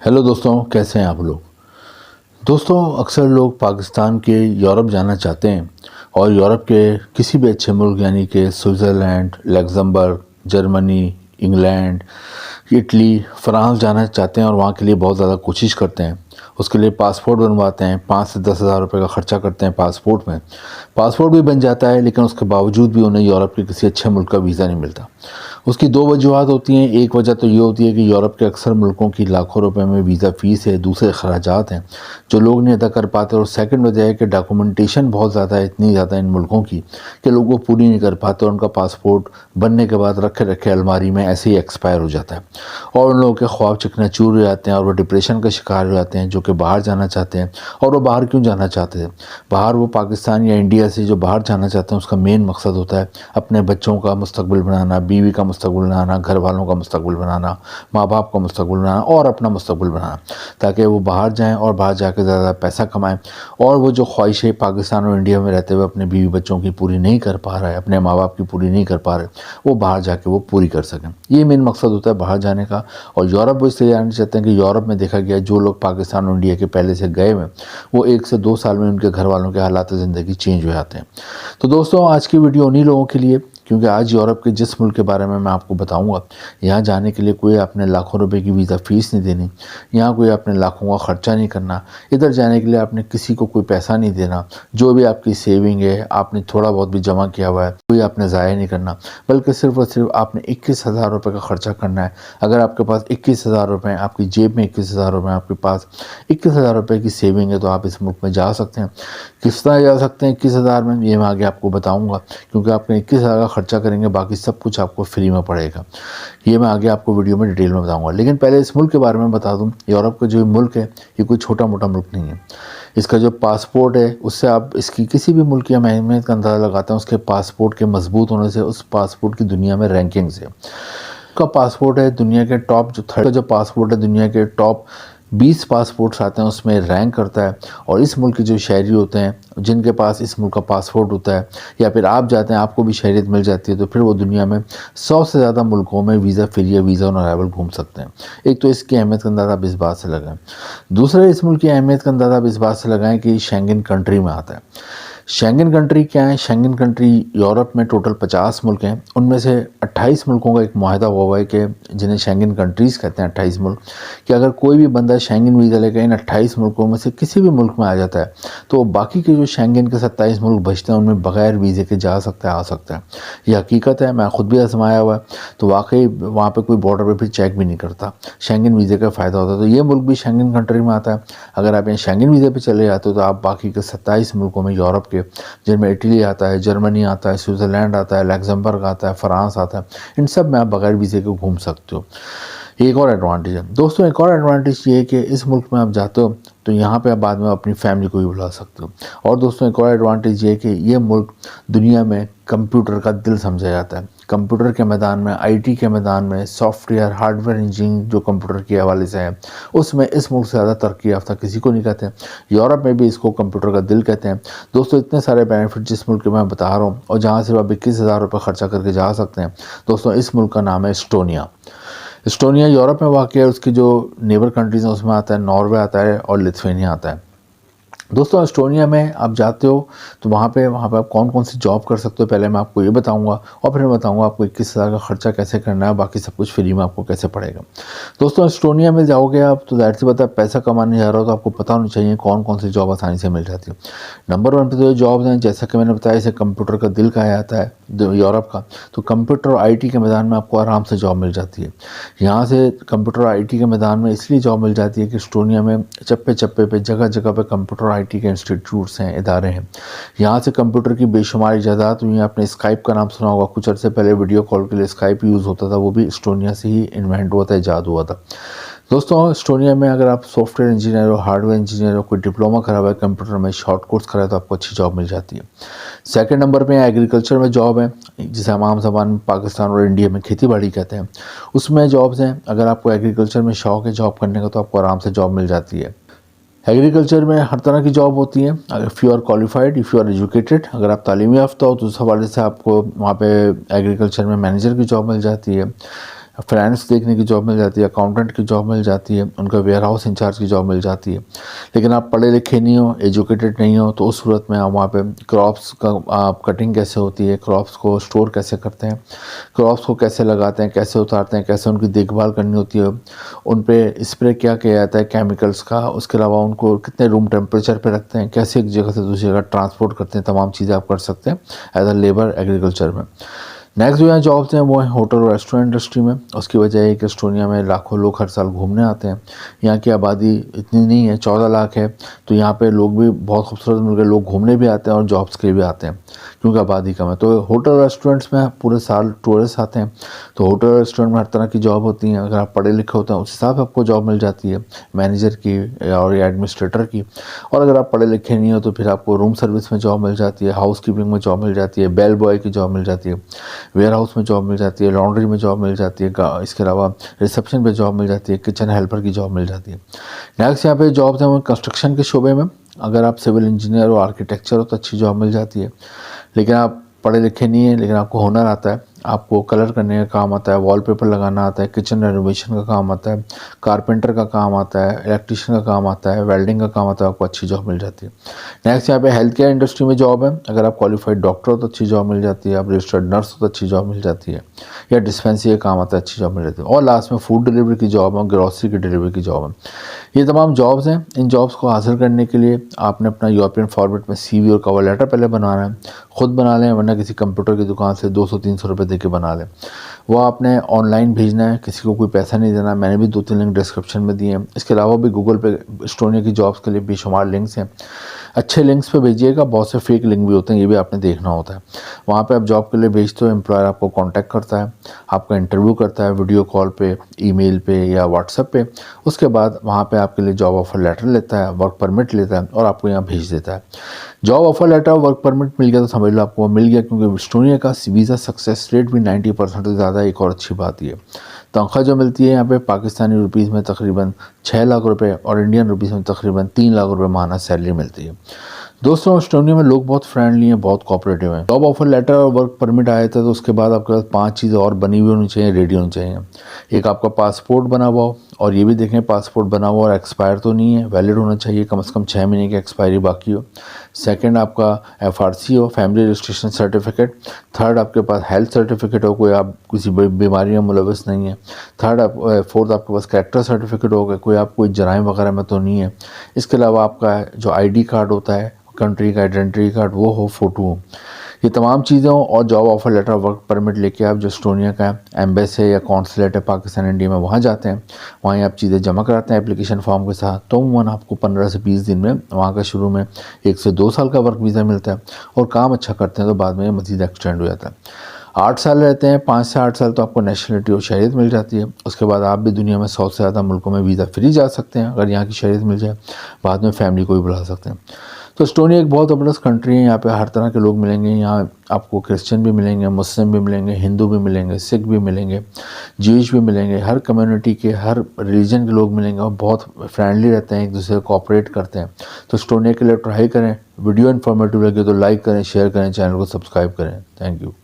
Hello दोस्तों, कैसे हैं आप लोग। दोस्तों, अक्सर लोग पाकिस्तान के यूरोप जाना चाहते हैं और यूरोप के किसी भी अच्छे मुल्क यानी कि Switzerland, Luxembourg, Germany, England, Italy, France जाना चाहते हैं और वहाँ के लिए बहुत ज़्यादा कोशिश करते हैं। उसके लिए पासपोर्ट बनवाते हैं, 5 से 10 हज़ार रुपये का ख़र्चा करते हैं पासपोर्ट में। पासपोर्ट भी बन जाता है, लेकिन उसके बावजूद भी उन्हें यूरोप के किसी अच्छे मुल्क का वीज़ा नहीं मिलता। उसकी दो वजूहत होती हैं। एक वजह तो ये होती है कि यूरोप के अक्सर मुल्कों की लाखों रुपए में वीज़ा फ़ीस है, दूसरे अखराजात हैं जो लोग नहीं अदा कर पाते। और सेकंड वजह है कि डॉक्यूमेंटेशन बहुत ज़्यादा है, इतनी ज़्यादा इन मुल्कों की कि लोग वो पूरी नहीं कर पाते और उनका पासपोर्ट बनने के बाद रखे रखे अलमारी में ऐसे ही एक्सपायर हो जाता है और उन लोगों के ख्वाब चकनाचूर हो जाते हैं और वो डिप्रेशन का शिकार हो जाते हैं, जो कि बाहर जाना चाहते हैं। और वो बाहर क्यों जाना चाहते हैं? बाहर वो पाकिस्तान या इंडिया से जो बाहर जाना चाहते हैं उसका मेन मकसद होता है अपने बच्चों का मुस्तकबिल बनाना, बीवी का मुस्तकबिल बनाना, घर वालों का मुस्तकबिल बनाना, माँ बाप का मुस्तकबिल बनाना और अपना मुस्तकबिल बनाना, ताकि वो बाहर जाएं और बाहर जाकर ज़्यादा पैसा कमाएं और वो जो ख्वाहिशें पाकिस्तान और इंडिया में रहते हुए अपने बीवी बच्चों की पूरी नहीं कर पा रहा है, अपने माँ बाप की पूरी नहीं कर पा रहे, वो बाहर जाके वो पूरी कर सकें। ये मेन मकसद होता है बाहर जाने का। और यूरोप वो इसलिए जाना चाहते हैं कि यूरोप में देखा गया जो लोग पाकिस्तान और इंडिया के पहले से गए हुए वो 1 से 2 साल में उनके घर वालों के हालात ज़िंदगी चेंज हो जाते हैं। तो दोस्तों, आज की वीडियो उन्हीं लोगों के लिए, क्योंकि आज यूरोप के जिस मुल्क के बारे में मैं आपको बताऊंगा, यहाँ जाने के लिए कोई आपने लाखों रुपए की वीज़ा फ़ीस नहीं देनी, यहाँ कोई आपने लाखों का ख़र्चा नहीं करना, इधर जाने के लिए आपने किसी को कोई पैसा नहीं देना, जो भी आपकी सेविंग है आपने थोड़ा बहुत भी जमा किया हुआ है कोई आपने ज़ाया नहीं करना, बल्कि सिर्फ और सिर्फ आपने 21,000 रुपये का ख़र्चा करना है। अगर आपके पास 21,000 रुपये हैं, आपकी जेब में 21,000 रुपये हैं, आपके पास 21,000 रुपये की सेविंग है, तो आप इस मुल्क में जा सकते हैं। किस तरह जा सकते हैं 21,000 में, ये मैं आगे आपको बताऊँगा, क्योंकि आपने 21,000 का खर्चा करेंगे, बाकी सब कुछ आपको फ्री में पड़ेगा। ये मैं आगे आपको वीडियो में डिटेल में बताऊंगा। लेकिन पहले इस मुल्क के बारे में बता दूं, यूरोप का जो मुल्क है ये कोई छोटा मोटा मुल्क नहीं है। इसका जो पासपोर्ट है उससे आप इसकी किसी भी मुल्क की अहमियत का अंदाज़ा लगाते हैं उसके पासपोर्ट के मजबूत होने से, उस पासपोर्ट की दुनिया में रैंकिंग से। का पासपोर्ट है दुनिया के टॉप, जो थर्ड का जो पासपोर्ट है दुनिया के टॉप 20 पासपोर्ट्स आते हैं उसमें रैंक करता है। और इस मुल्क के जो शहरी होते हैं जिनके पास इस मुल्क का पासपोर्ट होता है, या फिर आप जाते हैं आपको भी शहरियत मिल जाती है, तो फिर वो दुनिया में 100 से ज़्यादा मुल्कों में वीज़ा फ्री या वीज़ा ऑन अराइवल घूम सकते हैं। एक तो इसकी अहमियत का अंदाज़ा आप इस बात से लगाएं। दूसरा, इस मुल्क की अहमियत का अंदाज़ा आप इस बात से लगाएं कि शेंगन कंट्री में आता है। शेंगन कंट्री क्या है? शेंगन कंट्री यूरोप में टोटल 50 मुल्क हैं, उनमें से 28 मुल्कों का एक मुआहदा हुआ है कि जिन्हें शेंगन कंट्रीज़ कहते हैं, 28 मुल्क, कि अगर कोई भी बंदा शेंगन वीज़ा लेकर इन 28 मुल्कों में से किसी भी मुल्क में आ जाता है तो बाकी के जो शेंगन के 27 मुल्क बचते हैं उनमें बगैर वीज़े के जा सकता है, आ सकता है। ये हकीकत है, मैं ख़ुद भी आजमाया हुआ है। तो वाकई वहाँ पर कोई बॉर्डर पर फिर चेक भी नहीं करता, शेंगन वीज़े का फ़ायदा होता है। तो ये मुल्क भी शेंगन कंट्री में आता है। अगर आप यहाँ शेंगन वीज़े पर चले जाते हो तो आप बाकी के 27 मुल्कों में यूरोप के, जिनमें इटली आता है, जर्मनी आता है, स्विट्ज़रलैंड आता है, लग्जमबर्ग आता है, फ्रांस आता है, इन सब में आप बगैर वीज़े के घूम सकते हो। एक और एडवांटेज है दोस्तों, एक और एडवांटेज ये है कि इस मुल्क में आप जाते हो तो यहाँ पे आप बाद में अपनी फैमिली को भी बुला सकते हो। और दोस्तों, एक और एडवांटेज ये है कि ये मुल्क दुनिया में कंप्यूटर का दिल समझा जाता है। कंप्यूटर के मैदान में, आईटी के मैदान में, सॉफ्टवेयर हार्डवेयर इंजीनियरिंग जो कंप्यूटर के हवाले से है उसमें इस मुल्क से ज़्यादा तरक्की याफ्ता किसी को नहीं कहते। यूरोप में भी इसको कंप्यूटर का दिल कहते हैं। दोस्तों, इतने सारे बेनिफिट जिस मुल्क के मैं बता रहा हूँ और जहाँ सिर्फ आप 21,000 रुपये खर्चा करके जा सकते हैं। दोस्तों, इस मुल्क का नाम है एस्टोनिया। एस्टोनिया यूरोप में वाक़ है। उसकी जो नेबर कंट्रीज़ हैं उसमें आता है नॉर्वे आता है और लिथुआनिया आता है। दोस्तों, एस्टोनिया में आप जाते हो तो वहाँ पे आप कौन कौन सी जॉब कर सकते हो पहले मैं आपको ये बताऊंगा, और फिर बताऊंगा आपको 21,000 का खर्चा कैसे करना है, बाकी सब कुछ फ्री में आपको कैसे पड़ेगा। दोस्तों, एस्टोनिया में जाओगे आप तो ज़ाहिर सी बात है पैसा कमाने जा रहे हो तो आपको पता होना चाहिए कौन कौन सी जॉब आसानी से मिल जाती है। नंबर 1 पे तो ये जॉब्स हैं, जैसा कि मैंने बताया, इसे कंप्यूटर का दिल कहा जाता है यूरोप का। तो कंप्यूटर और IT के मैदान में आपको आराम से जॉब मिल जाती है। यहाँ से कंप्यूटर और IT के मैदान में इसलिए जॉब मिल जाती है कि एस्टोनिया में चप्पे चप्पे पे, जगह जगह पे कंप्यूटर IT के इंस्टीट्यूट्स हैं, इदारे हैं। यहाँ से कंप्यूटर की बेशुमार इजादात हुई हैं। आपने स्काइप का नाम सुना होगा, कुछ अर्से पहले वीडियो कॉल के लिए स्काइप यूज़ होता था, वो भी एस्टोनिया से ही इन्वेंट हुआ था, ईजाद हुआ था। दोस्तों, एस्टोनिया में अगर आप सॉफ्टवेयर इंजीनियर हो, हार्डवेयर इंजीनियर हो, कोई डिप्लोमा करा हुआ है कंप्यूटर में, शॉर्ट कोर्स करा है, तो आपको अच्छी जॉब मिल जाती है। सेकंड नंबर पे एग्रीकल्चर में जॉब है, जिसे हम आम ज़बान में पाकिस्तान और इंडिया में खेती बाड़ी कहते हैं, उसमें जॉब्स हैं। अगर आपको एग्रीकल्चर में शौक है जॉब करने का तो आपको आराम से जॉब मिल जाती है। एग्रीकल्चर में हर तरह की जॉब होती है। If you are qualified, if you are educated, अगर आप तालीमी याफ्ता हो तो उस हवाले से आपको वहाँ पे एग्रीकल्चर में मैनेजर की जॉब मिल जाती है। फाइनेंस देखने की जॉब मिल जाती है, अकाउंटेंट की जॉब मिल जाती है, उनका वेयर हाउस इंचार्ज की जॉब मिल जाती है। लेकिन आप पढ़े लिखे नहीं हो, एजुकेटेड नहीं हो, तो उस सूरत में आप वहाँ पे क्रॉप्स का आप कटिंग कैसे होती है, क्रॉप्स को स्टोर कैसे करते हैं, क्रॉप्स को कैसे लगाते हैं, कैसे उतारते हैं, कैसे उनकी देखभाल करनी होती है, उन पे स्प्रे क्या किया जाता है केमिकल्स का, उसके अलावा उनको कितने रूम टेम्परेचर पे रखते हैं, कैसे एक जगह से दूसरी जगह ट्रांसपोर्ट करते हैं, तमाम चीज़ें आप कर सकते हैं एज अ लेबर एग्रीकल्चर में। नेक्स्ट जो यहाँ जॉब्स हैं वो है होटल और रेस्टोरेंट इंडस्ट्री में। उसकी वजह है कि एस्टोनिया में लाखों लोग हर साल घूमने आते हैं। यहाँ की आबादी इतनी नहीं है, 14 लाख है, तो यहाँ पे लोग भी बहुत खूबसूरत मुल्क के लोग घूमने भी आते हैं और जॉब्स के लिए भी आते हैं क्योंकि आबादी कम है। तो होटल रेस्टोरेंट्स में पूरे साल टूरिस्ट आते हैं, तो होटल रेस्टोरेंट में हर तरह की जॉब होती हैं। अगर आप पढ़े लिखे होते हैं उस हिसाब से आपको जॉब मिल जाती है, मैनेजर की और एडमिनिस्ट्रेटर की। और अगर आप पढ़े लिखे नहीं हो तो फिर आपको रूम सर्विस में जॉब मिल जाती है, हाउस कीपिंग में जॉब मिल जाती है, बेल बॉय की जॉब मिल जाती है, वेयर हाउस में जॉब मिल जाती है, लॉन्ड्री में जॉब मिल जाती है, इसके अलावा रिसेप्शन पे जॉब मिल जाती है, किचन हेल्पर की जॉब मिल जाती है। नेक्स्ट यहाँ पे जॉब्स हैं वो कंस्ट्रक्शन के शोबे में। अगर आप सिविल इंजीनियर और आर्किटेक्चर हो तो अच्छी जॉब मिल जाती है। लेकिन आप पढ़े लिखे नहीं हैं लेकिन आपको हुनर आता है, आपको कलर करने का काम आता है, वॉलपेपर लगाना आता है, किचन रेनोवेशन का काम आता है, कारपेंटर का काम आता है, इलेक्ट्रिशियन का काम आता है, वेल्डिंग का काम आता है, आपको अच्छी जॉब मिल जाती है। नेक्स्ट यहाँ पे हेल्थ केयर इंडस्ट्री में जॉब है। अगर आप क्वालिफाइड डॉक्टर हो तो अच्छी जॉब मिल जाती है, आप रजिस्टर्ड नर्स हो तो अच्छी जॉब मिल जाती है, या डिस्पेंसरी का काम आता है, अच्छी जॉब मिल जाती है। और लास्ट में फूड डिलीवरी की जॉब है, ग्रॉसरी की डिलीवरी की जॉब है। ये तमाम जॉब्स हैं। इन जॉब्स को हासिल करने के लिए आपने अपना यूरोपियन फॉर्मेट में CV और कवर लेटर पहले बनाना है। खुद बना लें वरना किसी कंप्यूटर की दुकान से 200-300 रुपये दे के बना लें। वो आपने ऑनलाइन भेजना है, किसी को कोई पैसा नहीं देना। मैंने भी 2-3 लिंक डिस्क्रिप्शन में दिए हैं। इसके अलावा भी गूगल पे एस्टोनिया की जॉब्स के लिए बेशुमार लिंक्स हैं, अच्छे लिंक्स पे भेजिएगा। बहुत से फेक लिंक भी होते हैं, ये भी आपने देखना होता है। वहाँ पे आप जॉब के लिए भेजते हो, एम्प्लॉयर आपको कांटेक्ट करता है, आपका इंटरव्यू करता है वीडियो कॉल पे, ईमेल पे या व्हाट्सएप पे। उसके बाद वहाँ पे आपके लिए जॉब ऑफर लेटर लेता है, वर्क परमिट लेता है और आपको यहाँ भेज देता है। जॉब ऑफर लेटर और वर्क परमिट मिल गया तो समझ लो आपको मिल गया, क्योंकि एस्टोनिया का वीज़ा सक्सेस रेट भी 90% से ज़्यादा। एक और अच्छी बात ये तनख्वाह जो मिलती है यहाँ पे पाकिस्तानी रुपीज़ में तकरीबन 6 लाख रुपए और इंडियन रुपीज़ में तकरीबन 3 लाख रुपए माहाना सैलरी मिलती है। दोस्तों एस्टोनिया में लोग बहुत फ्रेंडली हैं, बहुत कोऑपरेटिव हैं। जॉब ऑफर लेटर और वर्क परमिट आया था तो उसके बाद आपके पास 5 चीज़ें और बनी हुई होनी चाहिए, रेडी होनी चाहिए। एक आपका पासपोर्ट बना हुआ हो, और ये भी देखें पासपोर्ट बना हुआ और एक्सपायर तो नहीं है, वैलिड होना चाहिए, कम से कम 6 महीने की एक्सपायरी बाकी हो। सेकंड आपका FRC हो, फैमिली रजिस्ट्रेशन सर्टिफिकेट। थर्ड आपके पास हेल्थ सर्टिफिकेट हो, कोई आप किसी बीमारी में मुलविस नहीं है। फोर्थ आपके पास कैरेक्टर सर्टिफिकेट होगा, कोई आप कोई जराइम वगैरह में तो नहीं है। इसके अलावा आपका जो ID कार्ड होता है, कंट्री का आइडेंटिटी कार्ड, वो हो, फोटो हो। ये तमाम चीज़ें हो और job offer letter, work permit लेके आप जो एस्टोनिया का एम्बेसी है या कॉन्सुलेट है पाकिस्तान इंडिया में वहाँ जाते हैं। वहीं आप चीज़ें जमा कराते हैं एप्लीकेशन फॉर्म के साथ, तो उमूमन आपको 15 से 20 दिन में वहाँ का शुरू में 1 से 2 साल का वर्क वीज़ा मिलता है। और काम अच्छा करते हैं तो बाद में मज़ीद एक्सटेंड हो जाता है। 8 साल रहते हैं, 5 से 8 साल तो आपको नेशनलिटी और शहरियत मिल जाती है। उसके बाद आप भी दुनिया में 100 से ज़्यादा मुल्कों में वीज़ा फ्री जा सकते हैं अगर यहाँ की शहरियत मिल जाए। बाद में फैमिली को भी बुला सकते हैं। तो एस्टोनिया एक बहुत ज़बरदस्त कंट्री है। यहाँ पे हर तरह के लोग मिलेंगे। यहाँ आपको क्रिश्चियन भी मिलेंगे, मुस्लिम भी मिलेंगे, हिंदू भी मिलेंगे, सिख भी मिलेंगे, ज्यूइश भी मिलेंगे। हर कम्युनिटी के, हर रिलीजन के लोग मिलेंगे और बहुत फ्रेंडली रहते हैं, एक दूसरे को कोऑपरेट करते हैं। तो एस्टोनिया के लिए ट्राई करें। वीडियो इन्फॉर्मेटिव लगे तो लाइक करें, शेयर करें, चैनल को सब्सक्राइब करें। Thank you.